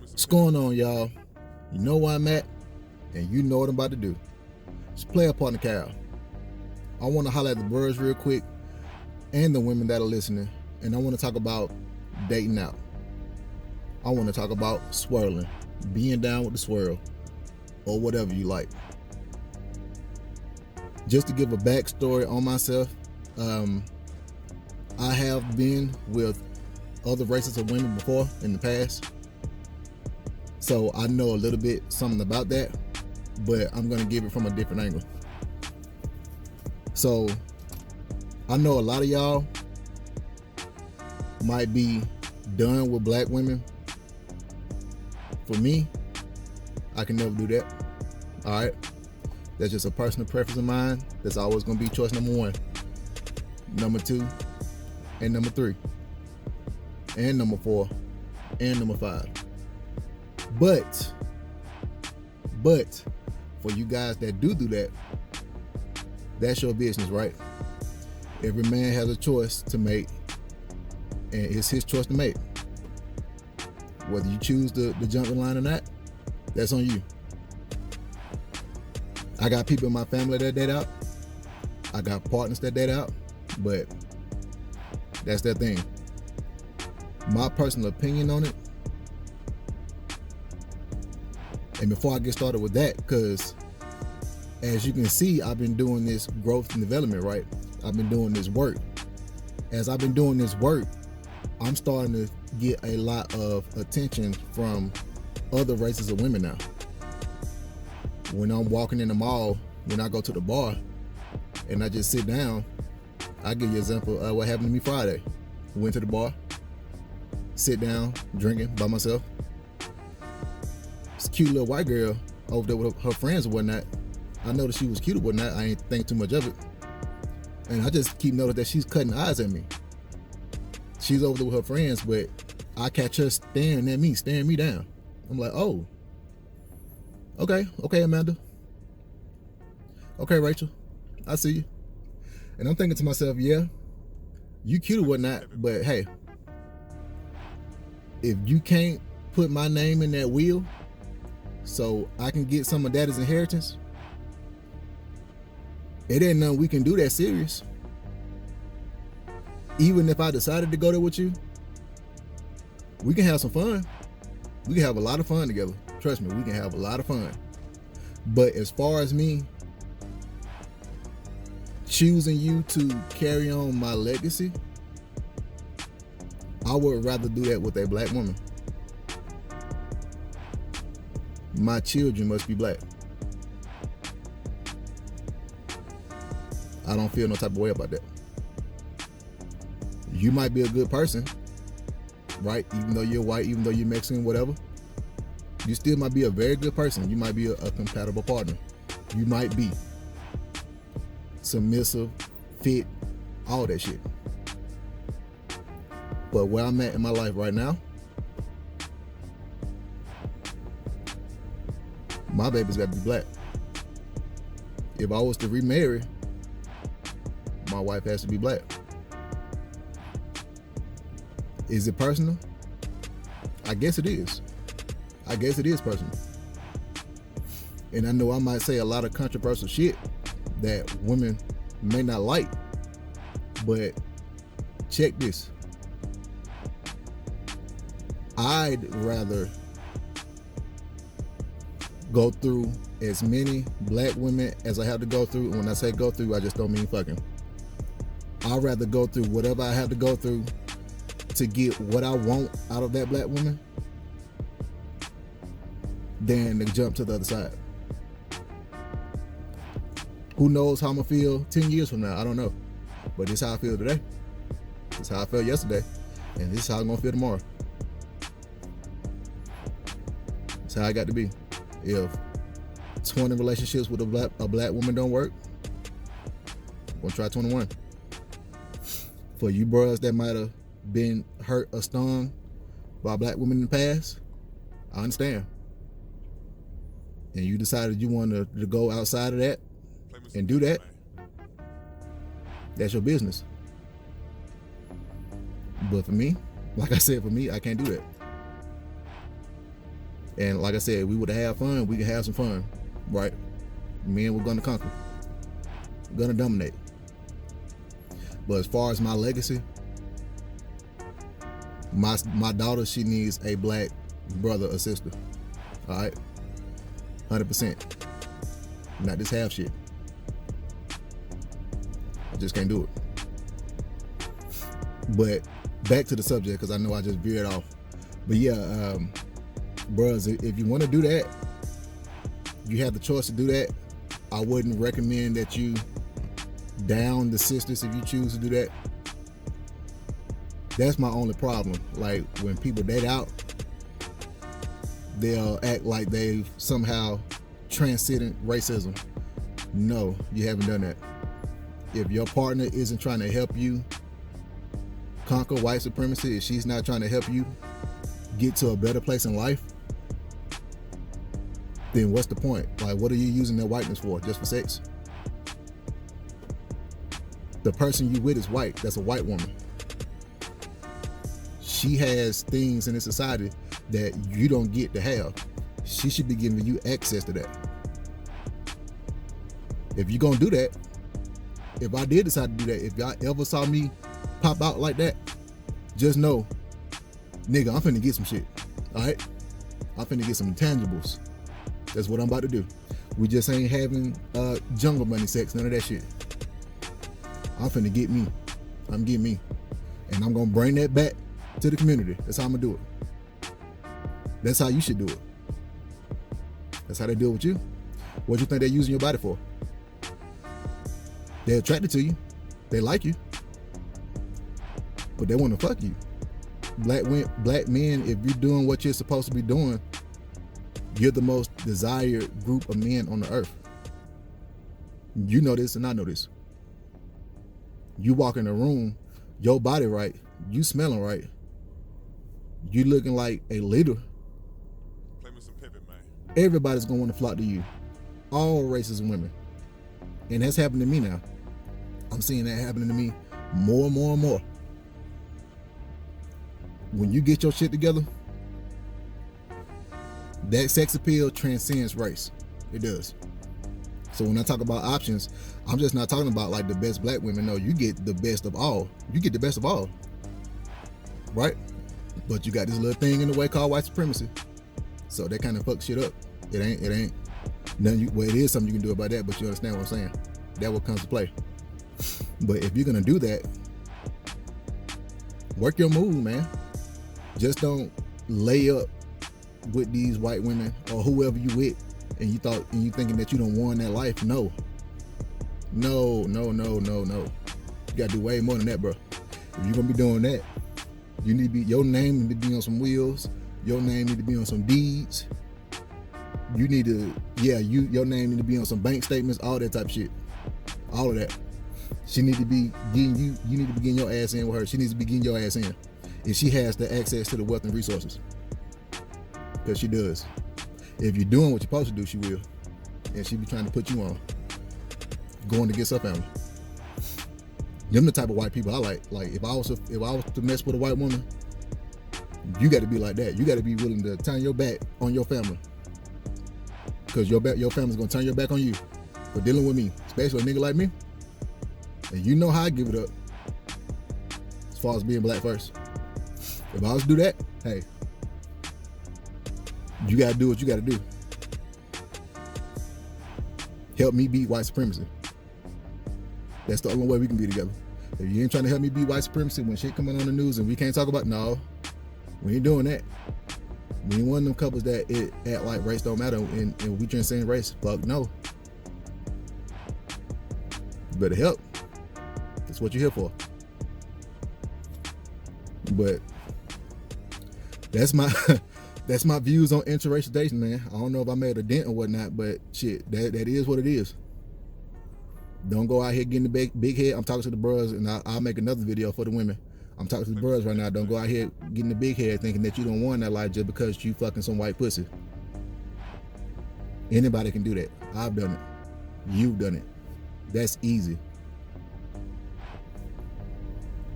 What's going on, y'all? You know where I'm at, and you know what I'm about to do. It's Player Partner Cal. I want to highlight the birds real quick and the women that are listening, and I want to talk about dating out. I want to talk about swirling, being down with the swirl, or whatever you like. Just to give a backstory on myself, I have been with other races of women before in the past. So I know a little bit something about that, but I'm gonna give it from a different angle. So I know a lot of y'all might be done with black women. For me, I can never do that. All right, that's just a personal preference of mine. That's always gonna be choice number one, number two, and number three, and number four, and number five. But for you guys that do that, that's your business, right? Every man has a choice to make, and it's his choice to make. Whether you choose to jump in line or not, that's on you. I got people in my family that date out. I got partners that date out, but that's their thing. My personal opinion on it, and before I get started with that, because as you can see, I've been doing this growth and development, right? I've been doing this work. As I've been doing this work, I'm starting to get a lot of attention from other races of women now. When I'm walking in the mall, when I go to the bar and I just sit down, I give you an example of what happened to me Friday. Went to the bar, sit down, drinking by myself. This cute little white girl over there with her friends or whatnot. I noticed she was cute or whatnot. I ain't think too much of it. And I just keep noticing that she's cutting eyes at me. She's over there with her friends, but I catch her staring at me, staring me down. I'm like, oh, okay, Amanda. Okay, Rachel, I see you. And I'm thinking to myself, yeah, you cute or whatnot, but hey, if you can't put my name in that wheel so I can get some of daddy's inheritance, it ain't nothing we can do that serious. Even if I decided to go there with you, we can have some fun. We can have a lot of fun together. Trust me, we can have a lot of fun. But as far as me choosing you to carry on my legacy, I would rather do that with a black woman. My children must be black. I don't feel no type of way about that. You might be a good person, right? Even though you're white, even though you're Mexican, whatever, you still might be a very good person. You might be a compatible partner. You might be submissive, fit, all that shit. But where I'm at in my life right now, my baby's got to be black. If I was to remarry, my wife has to be black. Is it personal? I guess it is. I guess it is personal. And I know I might say a lot of controversial shit that women may not like, but check this. I'd rather go through as many black women as I have to go through. And when I say go through, I just don't mean fucking. I'd rather go through whatever I have to go through to get what I want out of that black woman than to jump to the other side. Who knows how I'm gonna feel 10 years from now? I don't know. But this is how I feel today. This is how I felt yesterday. And this is how I'm gonna feel tomorrow. That's how I got to be. If 20 relationships with a black woman don't work, I'm gonna try 21. For you bros that might have been hurt or stung by black women in the past, I understand. And you decided you wanted to go outside of that and do that, that's your business. But for me, like I said, for me, I can't do that. And like I said, we would have fun, we can have some fun, right? Men were gonna conquer, gonna dominate. But as far as my legacy, my daughter, she needs a black brother or sister. All right, 100%. Not this half shit. I just can't do it. But back to the subject, because I know I just veered off. But yeah, bros, if you want to do that, you have the choice to do that. I wouldn't recommend that you down the sisters if you choose to do that. That's my only problem. Like, when people date out, they'll act like they've somehow transcended racism. No, you haven't done that. If your partner isn't trying to help you conquer white supremacy, if she's not trying to help you get to a better place in life, then what's the point? Like, what are you using their whiteness for? Just for sex? The person you with is white. That's a white woman. She has things in this society that you don't get to have. She should be giving you access to that. If you're gonna do that, if I did decide to do that, if y'all ever saw me pop out like that, just know, nigga, I'm finna get some shit. All right? I'm finna get some intangibles. That's what I'm about to do. We just ain't having jungle money sex, none of that shit. I'm finna get me. I'm getting me. And I'm gonna bring that back to the community. That's how I'm gonna do it. That's how you should do it. That's how they deal with you. What you think they're using your body for? They're attracted to you. They like you. But they want to fuck you. Black men, if you're doing what you're supposed to be doing, you're the most desired group of men on the earth. You know this and I know this. You walk in a room, your body right, you smelling right, you looking like a leader. Play me some Pippin, man. Everybody's gonna want to flock to you. All races of women. And that's happened to me now. I'm seeing that happening to me more and more and more. When you get your shit together, that sex appeal transcends race. It does. So when I talk about options, I'm just not talking about like the best black women. No, you get the best of all. You get the best of all. Right? But you got this little thing in the way called white supremacy. So that kind of fucks shit up. It ain't nothing. Well, it is something you can do about that, but you understand what I'm saying. That what comes to play. But if you're gonna do that, work your move, man. Just don't lay up with these white women or whoever you with, and you thinking that you done won that life. No. You gotta do way more than that, bro. If you're gonna be doing that, you need to be, your name need to be on some wheels. Your name need to be on some deeds. You need to, your name need to be on some bank statements, all that type of shit. All of that. She need to be getting you need to be getting your ass in with her. She needs to be getting your ass in. If she has the access to the wealth and resources. Because she does. If you're doing what you're supposed to do, she will. And she be trying to put you on. Going against her family. Them the type of white people I like. Like if I was to mess with a white woman, you got to be like that. You got to be willing to turn your back on your family. Because your family's gonna turn your back on you for dealing with me, especially a nigga like me. And you know how I give it up. As far as being black first. If I was to do that, hey, you gotta do what you gotta do. Help me beat white supremacy. That's the only way we can be together. If you ain't trying to help me beat white supremacy when shit coming on the news and we can't talk about, no, we ain't doing that. We ain't one of them couples that act like race don't matter and we transcend race. Fuck no. You better help. That's what you're here for. But that's my views on interracial dating, man. I don't know if I made a dent or whatnot, but shit, that is what it is. Don't go out here getting the big head. I'm talking to the bros, and I'll make another video for the women. I'm talking to the bros right now. Don't go out here getting the big head thinking that you don't want that life just because you fucking some white pussy. Anybody can do that. I've done it. You've done it. That's easy.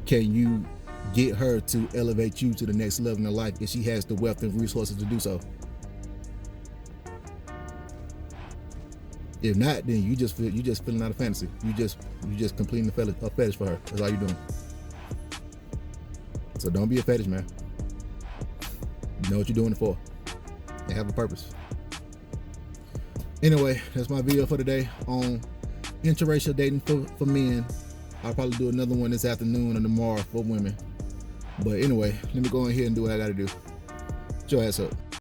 Can you get her to elevate you to the next level in life if she has the wealth and resources to do so? If not, then you just filling out a fantasy. You just completing a fetish for her. That's all you doing. So don't be a fetish, man. You know what you're doing it for. And have a purpose. Anyway, that's my video for today on interracial dating for men. I'll probably do another one this afternoon or tomorrow for women. But anyway, let me go in here and do what I gotta do. Get your ass up.